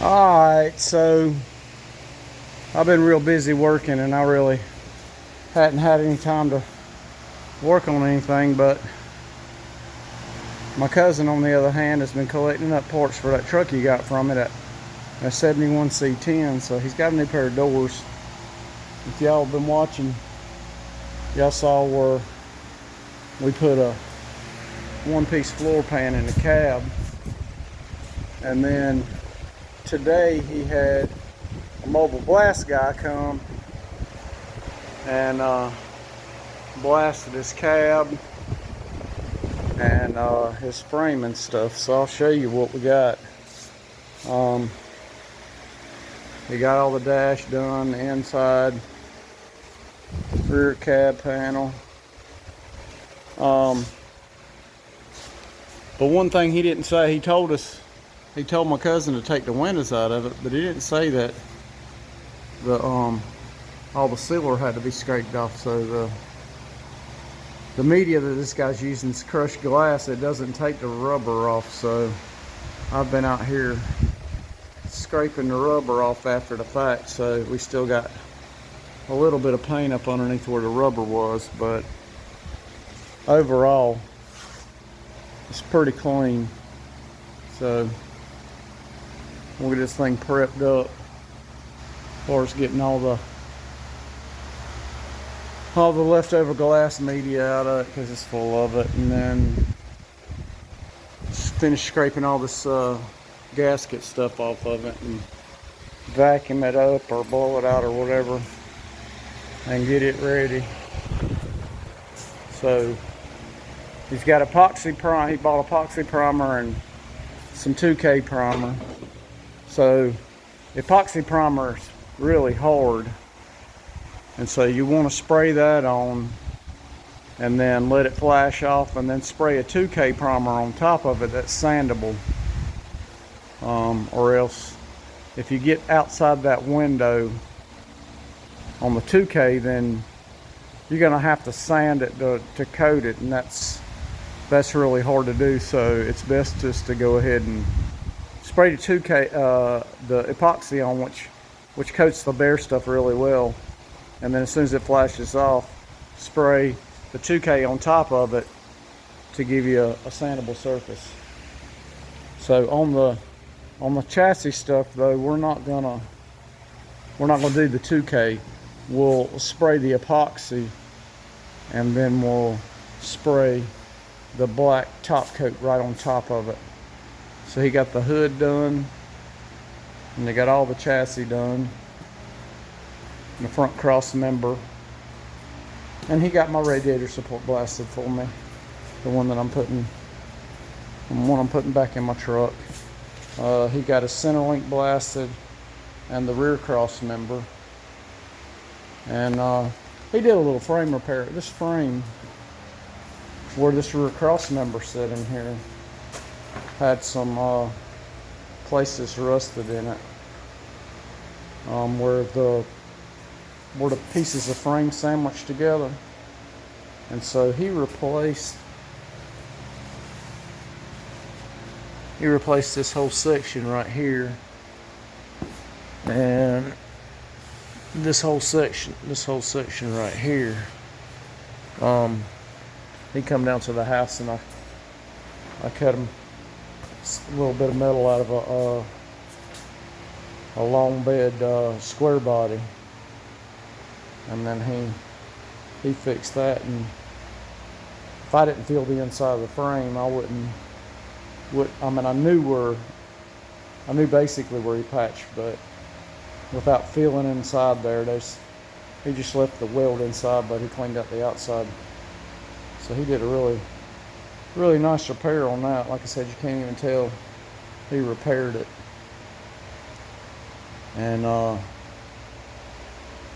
Alright, so I've been real busy working and I really hadn't had any time to work on anything, but my cousin on the other hand has been collecting up parts for that truck he got from it at a 71 C10, so he's got a new pair of doors. If y'all have been watching, y'all saw where we put a one-piece floor pan in the cab, and then today he had a mobile blast guy come and blasted his cab and his frame and stuff. So I'll show you what we got. He got all the dash done, the inside, rear cab panel. But one thing he didn't say, he told my cousin to take the windows out of it, but he didn't say that all the sealer had to be scraped off. So the media that this guy's using is crushed glass. It doesn't take the rubber off. So I've been out here scraping the rubber off after the fact. So we still got a little bit of paint up underneath where the rubber was, but overall it's pretty clean. So we'll get this thing prepped up as far as getting all the leftover glass media out of it, because it's full of it, and then just finish scraping all this gasket stuff off of it and vacuum it up or blow it out or whatever and get it ready. So he's got epoxy primer. He bought epoxy primer and some 2K primer. So epoxy primer is really hard, and so you want to spray that on and then let it flash off, and then spray a 2K primer on top of it that's sandable. Or else if you get outside that window on the 2K, then you're gonna have to sand it to coat it, and that's really hard to do. So it's best just to go ahead and spray the 2K, the epoxy on, which coats the bare stuff really well, and then as soon as it flashes off, spray the 2K on top of it to give you a sandable surface. So on the chassis stuff though, we're not gonna do the 2K. We'll spray the epoxy and then we'll spray the black top coat right on top of it. So he got the hood done, and they got all the chassis done, and the front cross member, and he got my radiator support blasted for me, the one I'm putting back in my truck. He got a center link blasted and the rear cross member, and he did a little frame repair. This frame, where this rear cross member sit in here, had some places rusted in it, where the pieces of frame sandwiched together, and so he replaced this whole section right here, and this whole section right here. He come down to the house, and I cut him a little bit of metal out of a long bed square body, and then he fixed that. And if I didn't feel the inside of the frame, I knew basically where he patched, but without feeling inside there, he just left the weld inside, but he cleaned up the outside. So he did a really, really nice repair on that. Like I said, you can't even tell he repaired it. And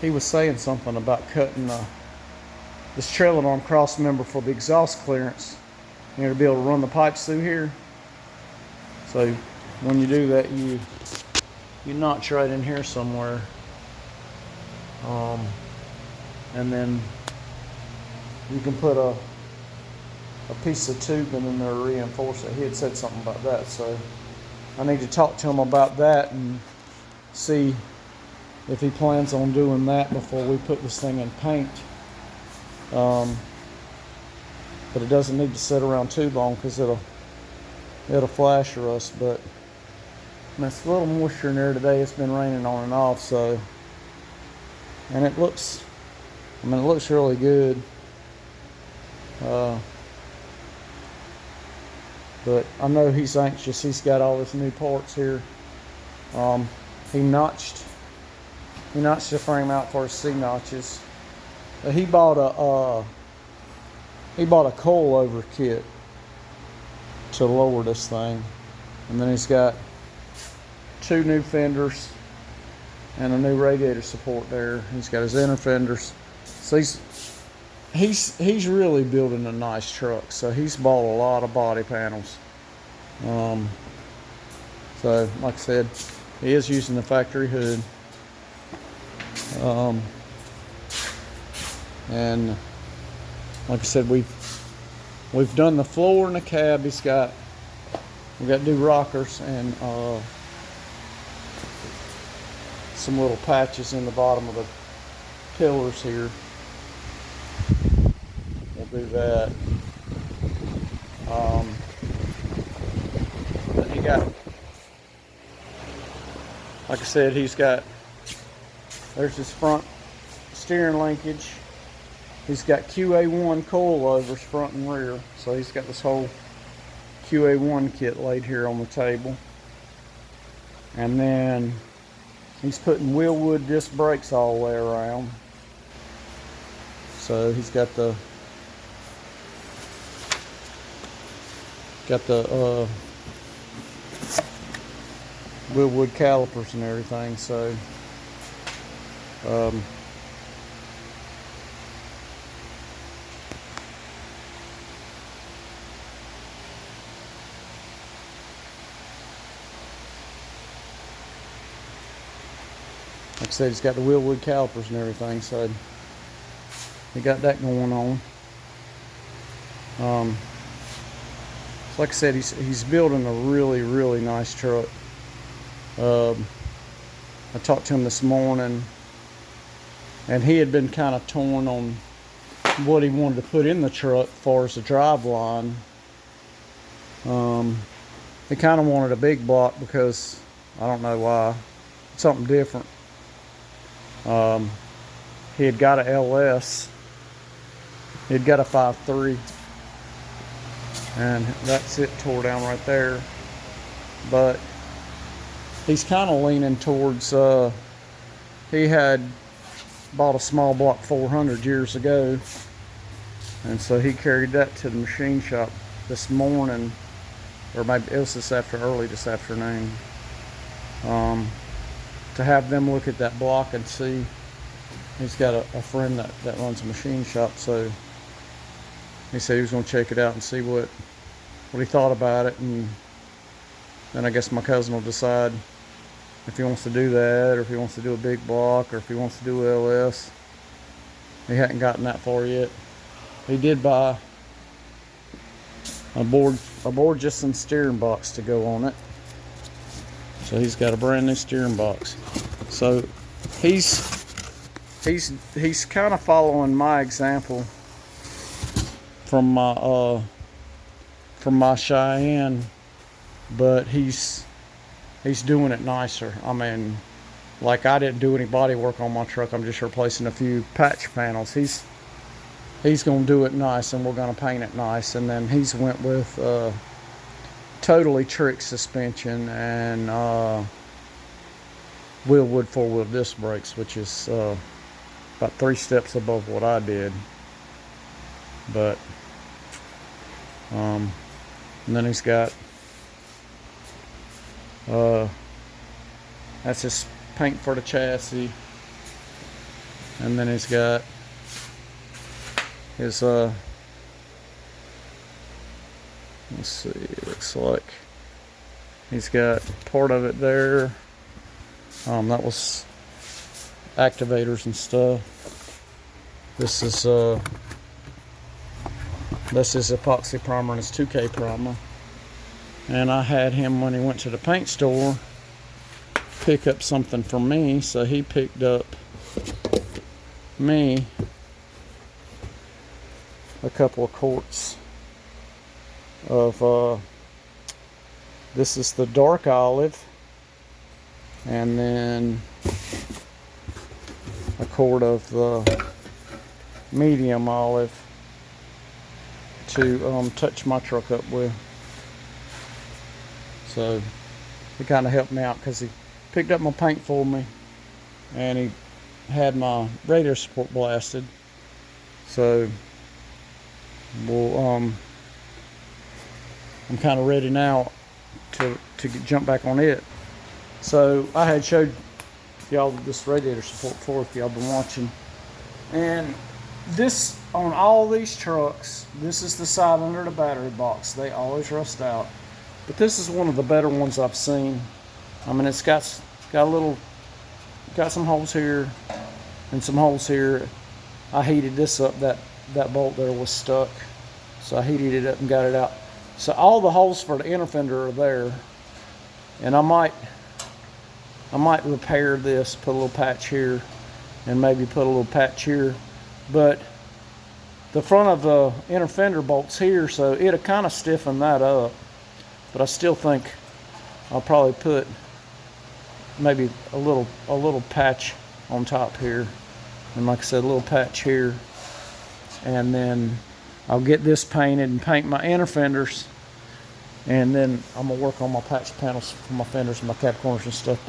he was saying something about cutting this trailer arm cross member for the exhaust clearance, to be able to run the pipes through here. So when you do that, you notch right in here somewhere, and then you can put a piece of tubing in there to reinforce it. He had said something about that, so I need to talk to him about that and see if he plans on doing that before we put this thing in paint. But it doesn't need to sit around too long because it'll flash rust. But there's a little moisture in there today. It's been raining on and off, so, and it looks, I mean, it looks really good. But I know he's anxious. He's got all his new parts here. He notched the frame out for his C notches. He bought a coilover kit to lower this thing, and then he's got 2 new fenders and a new radiator support there. He's got his inner fenders. So he's really building a nice truck. So he's bought a lot of body panels. So like I said, he is using the factory hood. And like I said, we've done the floor and the cab. We've got new rockers and some little patches in the bottom of the pillars here. We'll do that. Then he got, like I said, there's his front steering linkage. He's got QA1 coilovers front and rear. So he's got this whole QA1 kit laid here on the table. And then he's putting wheelwood disc brakes all the way around. So he's got the wheelwood calipers and everything. So like I said, he's got the wheelwood calipers and everything, so he got that going on. So like I said, he's building a really, really nice truck. I talked to him this morning, and he had been kind of torn on what he wanted to put in the truck as far as the drive line. He kind of wanted a big block because, I don't know why, something different. He had got a LS. He had got a 5.3, and that's it tore down right there. But he's kind of leaning towards, he had bought a small block 400 years ago, and so he carried that to the machine shop this morning, or maybe it was early this afternoon, to have them look at that block and see. He's got a friend that runs a machine shop, so he said he was going to check it out and see what he thought about it, and then I guess my cousin will decide if he wants to do that, or if he wants to do a big block, or if he wants to do LS. He hadn't gotten that far yet. He did buy a board just and steering box to go on it. So he's got a brand new steering box. So he's kind of following my example from my Cheyenne, but he's doing it nicer. I mean, like, I didn't do any body work on my truck. I'm just replacing a few patch panels. He's gonna do it nice, and we're gonna paint it nice. And then he's went with totally trick suspension and wheelwood 4-wheel disc brakes, which is about 3 steps above what I did. But and then he's got that's his paint for the chassis, and then he's got his let's see, it looks like he's got part of it there. That was activators and stuff. This is epoxy primer and his 2K primer. And I had him, when he went to the paint store, pick up something for me, so he picked up me a couple of quarts of this is the dark olive, and then a quart of the medium olive to touch my truck up with. So he kind of helped me out because he picked up my paint for me, and he had my radiator support blasted. So we'll I'm kind of ready now to jump back on it. So I had showed y'all this radiator support before, if y'all been watching, and this, on all these trucks, this is the side under the battery box. They always rust out, but this is one of the better ones I've seen. I mean, it's got some holes here and some holes here. I heated this up. That bolt there was stuck, so I heated it up and got it out. So all the holes for the inner fender are there, and I might repair this, put a little patch here, and maybe put a little patch here. But the front of the inner fender bolt's here, so it'll kind of stiffen that up. But I still think I'll probably put maybe a little patch on top here, and like I said, a little patch here, and then I'll get this painted and paint my inner fenders, and then I'm gonna work on my patch panels for my fenders and my cap corners and stuff,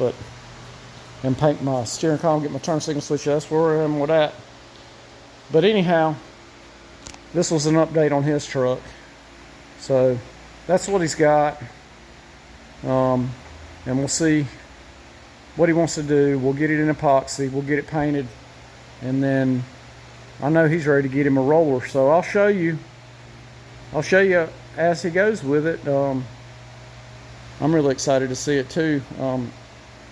and paint my steering column, get my turn signal switch. That's where I am with that. But anyhow, this was an update on his truck. So that's what he's got. And we'll see what he wants to do. We'll get it in epoxy, we'll get it painted, and then I know he's ready to get him a roller. So I'll show you as he goes with it. I'm really excited to see it too.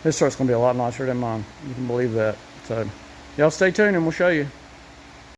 His truck's gonna be a lot nicer than mine. You can believe that. So y'all stay tuned and we'll show you.